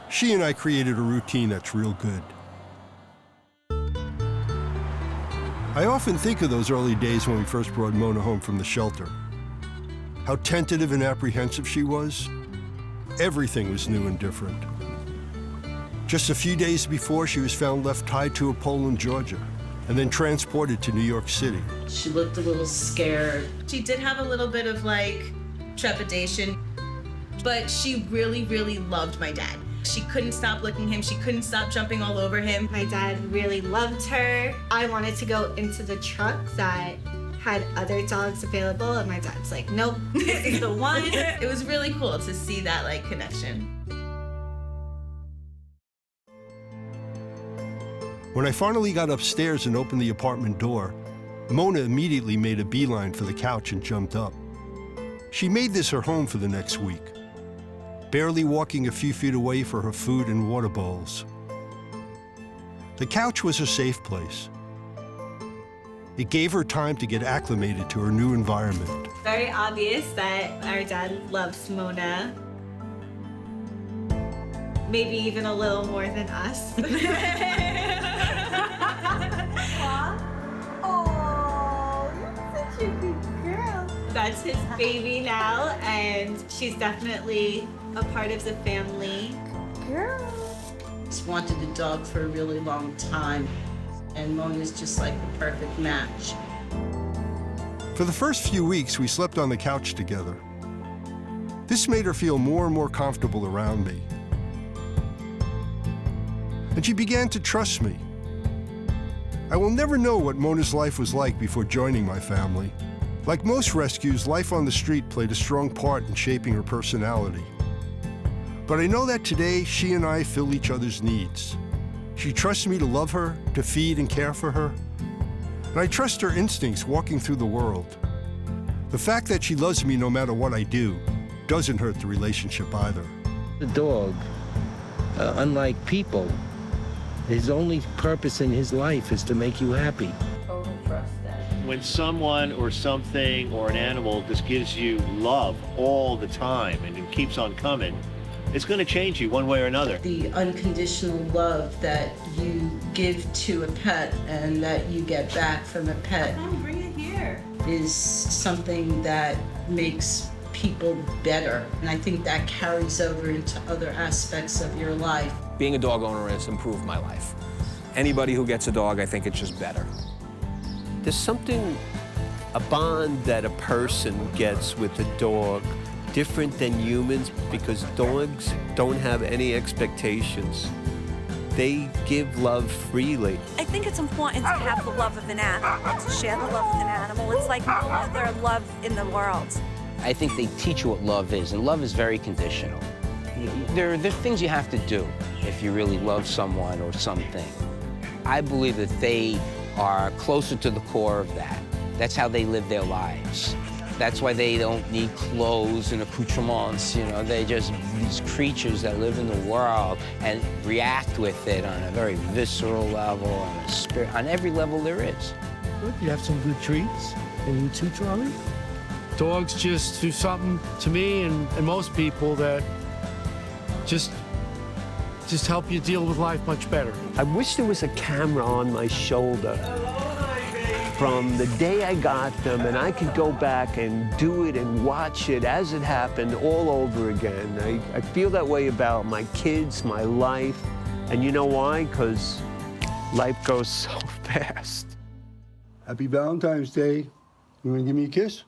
She and I created a routine that's real good. I often think of those early days when we first brought Mona home from the shelter. How tentative and apprehensive she was. Everything was new and different. Just a few days before, she was found left tied to a pole in Georgia and then transported to New York City. She looked a little scared. She did have a little bit of like trepidation, but she really, really loved my dad. She couldn't stop licking him. She couldn't stop jumping all over him. My dad really loved her. I wanted to go into the truck that had other dogs available, and my dad's like, nope, this is the one. It was really cool to see that like connection. When I finally got upstairs and opened the apartment door, Mona immediately made a beeline for the couch and jumped up. She made this her home for the next week, barely walking a few feet away for her food and water bowls. The couch was her safe place. It gave her time to get acclimated to her new environment. Very obvious that our dad loves Mona. Maybe even a little more than us. Oh, you're such a good girl. That's his baby now, and she's definitely a part of the family. Girl. Just wanted a dog for a really long time, and Mona's just like the perfect match. For the first few weeks, we slept on the couch together. This made her feel more and more comfortable around me. And she began to trust me. I will never know what Mona's life was like before joining my family. Like most rescues, life on the street played a strong part in shaping her personality. But I know that today, she and I fill each other's needs. She trusts me to love her, to feed and care for her. And I trust her instincts walking through the world. The fact that she loves me no matter what I do doesn't hurt the relationship either. The dog, unlike people, his only purpose in his life is to make you happy. Total trust that. When someone or something or an animal just gives you love all the time and it keeps on coming, it's going to change you one way or another. The unconditional love that you give to a pet and that you get back from a pet Bring it here. is something that makes people better. And I think that carries over into other aspects of your life. Being a dog owner has improved my life. Anybody who gets a dog, I think it's just better. There's something, a bond that a person gets with a dog different than humans because dogs don't have any expectations. They give love freely. I think it's important to have the love of an animal, to share the love of an animal. It's like no other love in the world. I think they teach you what love is, and love is very conditional. There are things you have to do if you really love someone or something. I believe that they are closer to the core of that. That's how they live their lives. That's why they don't need clothes and accoutrements, you know. They're just these creatures that live in the world and react with it on a very visceral level, on a spirit, on every level there is. Good. You have some good treats. And you too, Charlie? Dogs just do something to me and most people that just help you deal with life much better. I wish there was a camera on my shoulder from the day I got them, and I could go back and do it and watch it as it happened all over again. I feel that way about my kids, my life, and you know why? Because life goes so fast. Happy Valentine's Day. You want to give me a kiss?